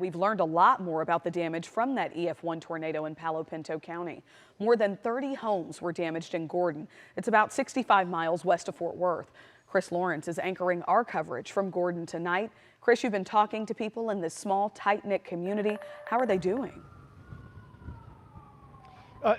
We've learned a lot more about the damage from that EF1 tornado in Palo Pinto County. More than 30 homes were damaged in Gordon. It's about 65 miles west of Fort Worth. Chris Lawrence is anchoring our coverage from Gordon tonight. Chris, you've been talking to people in this small, tight-knit community. How are they doing?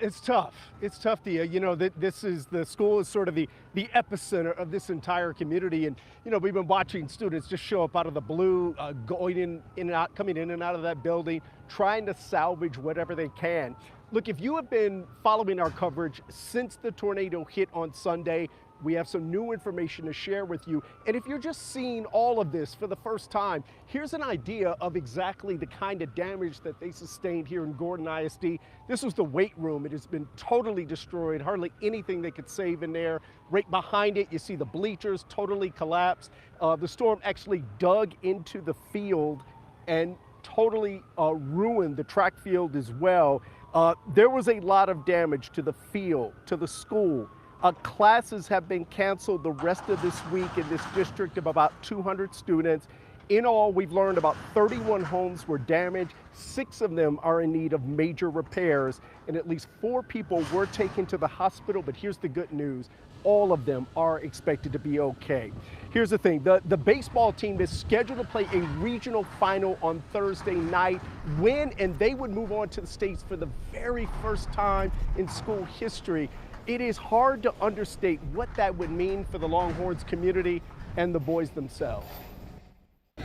It's tough. It's tough, Thea. You know, the school is sort of the epicenter of this entire community. And, you know, we've been watching students just show up out of the blue, going in and out, coming in and out of that building, trying to salvage whatever they can. Look, if you have been following our coverage since the tornado hit on Sunday, we have some new information to share with you. And if you're just seeing all of this for the first time, here's an idea of exactly the kind of damage that they sustained here in Gordon ISD. This was the weight room. It has been totally destroyed, hardly anything they could save in there. Right behind it, you see the bleachers totally collapsed. The storm actually dug into the field and totally ruined the track field as well. There was a lot of damage to the field, to the school. Classes have been canceled the rest of this week in this district of about 200 students. In all, we've learned about 31 homes were damaged. 6 of them are in need of major repairs, and at least 4 people were taken to the hospital. But here's the good news. All of them are expected to be okay. Here's the thing, the baseball team is scheduled to play a regional final on Thursday night, win, and they would move on to the States for the very first time in school history. It is hard to understate what that would mean for the Longhorns community and the boys themselves.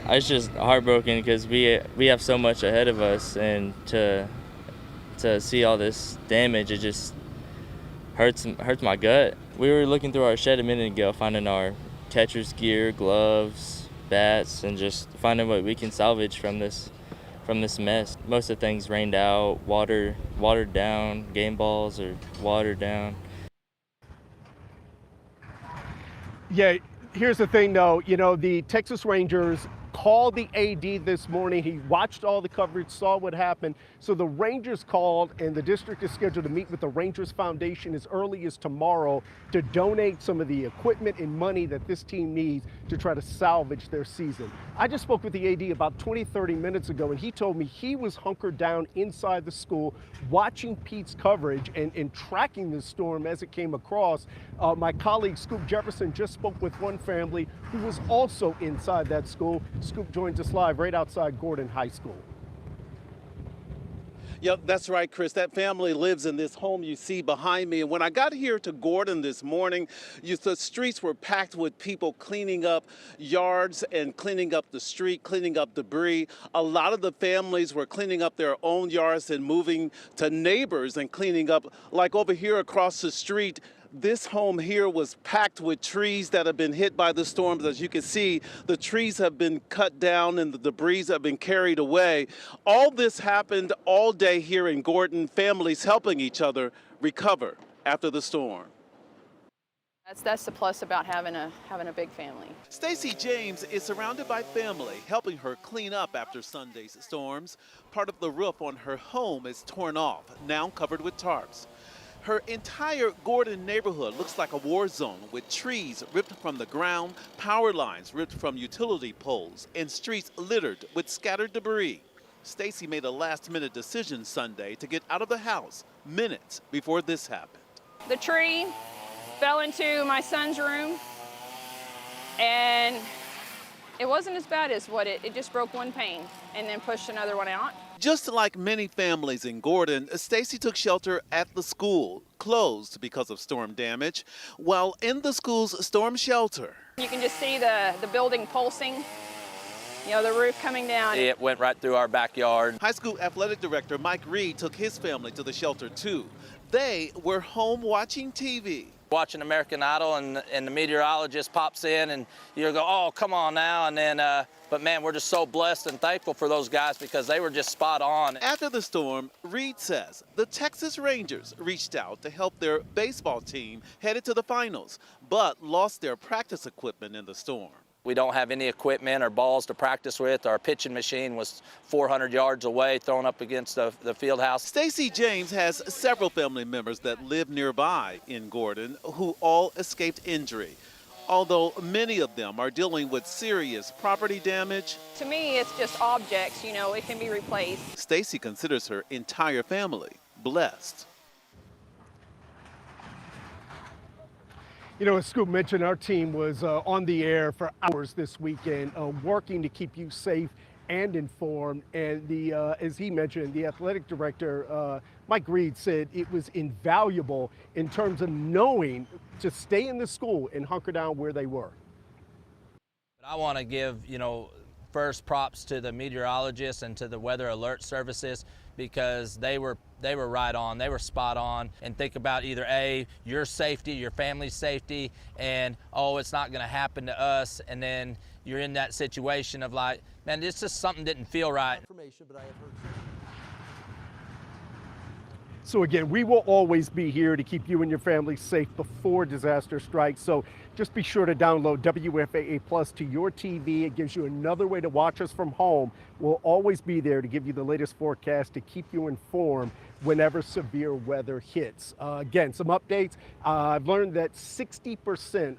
I was just heartbroken because we have so much ahead of us, and to see all this damage, it just hurts my gut. We were looking through our shed a minute ago, finding our catcher's gear, gloves, bats, and just finding what we can salvage from this mess. Most of the things rained out, watered down, game balls are watered down. Yeah, here's the thing though, you know, the Texas Rangers called the AD this morning. He watched all the coverage, saw what happened. So the Rangers called, and the district is scheduled to meet with the Rangers Foundation as early as tomorrow to donate some of the equipment and money that this team needs to try to salvage their season. I just spoke with the AD about 30 minutes ago, and he told me he was hunkered down inside the school watching Pete's coverage and tracking the storm as it came across. My colleague Scoop Jefferson just spoke with one family who was also inside that school. Scoop joins us live right outside Gordon High School. Yep, that's right, Chris. That family lives in this home you see behind me. And when I got here to Gordon this morning, the streets were packed with people cleaning up yards and cleaning up the street, cleaning up debris. A lot of the families were cleaning up their own yards and moving to neighbors and cleaning up. Like over here across the street, this home here was packed with trees that have been hit by the storms. As you can see, the trees have been cut down and the debris have been carried away. All this happened all day here in Gordon, families helping each other recover after the storm. That's the plus about having a big family. Stacy James is surrounded by family helping her clean up after Sunday's storms. Part of the roof on her home is torn off, now covered with tarps. Her entire Gordon neighborhood looks like a war zone, with trees ripped from the ground, power lines ripped from utility poles, and streets littered with scattered debris. Stacy made a last-minute decision Sunday to get out of the house minutes before this happened. The tree fell into my son's room, and it wasn't as bad as what it just broke one pane and then pushed another one out. Just like many families in Gordon, Stacy took shelter at the school, closed because of storm damage. While in the school's storm shelter, you can just see the building pulsing, you know, the roof coming down. It went right through our backyard. High school athletic director Mike Reed took his family to the shelter too. They were home watching TV. Watching American Idol, and the meteorologist pops in, and you go, oh, come on now. And then, but man, we're just so blessed and thankful for those guys because they were just spot on. After the storm, Reed says the Texas Rangers reached out to help their baseball team headed to the finals, but lost their practice equipment in the storm. We don't have any equipment or balls to practice with. Our pitching machine was 400 yards away, thrown up against the field house. Stacy James has several family members that live nearby in Gordon who all escaped injury. although many of them are dealing with serious property damage. To me, it's just objects, you know, it can be replaced. Stacy considers her entire family blessed. You know, as Scoop mentioned, our team was on the air for hours this weekend, working to keep you safe and informed. And as he mentioned, the athletic director, Mike Reed, said it was invaluable in terms of knowing to stay in the school and hunker down where they were. I want to give, first props to the meteorologists and to the weather alert services, because they were right on, they were spot on. And think about either A, your safety, your family's safety, and oh, it's not going to happen to us, and then you're in that situation of like, man, it's just something didn't feel right. So again, we will always be here to keep you and your family safe before disaster strikes. So just be sure to download WFAA Plus to your TV. It gives you another way to watch us from home. We'll always be there to give you the latest forecast to keep you informed whenever severe weather hits. Again, some updates. I've learned that 60%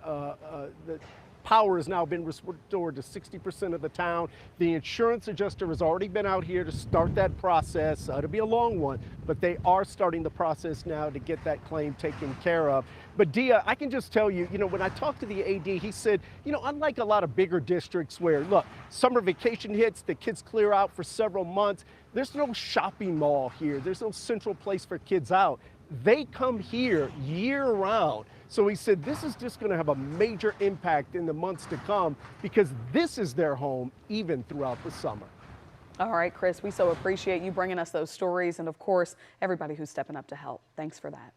the power has now been restored to 60% of the town. The insurance adjuster has already been out here to start that process. It'll be a long one, but they are starting the process now to get that claim taken care of. But Dia, I can just tell you, when I talked to the AD, he said, unlike a lot of bigger districts where, look, summer vacation hits, the kids clear out for several months, there's no shopping mall here. There's no central place for kids out. They come here year round. So he said this is just going to have a major impact in the months to come because this is their home even throughout the summer. All right, Chris, we so appreciate you bringing us those stories and, of course, everybody who's stepping up to help. Thanks for that.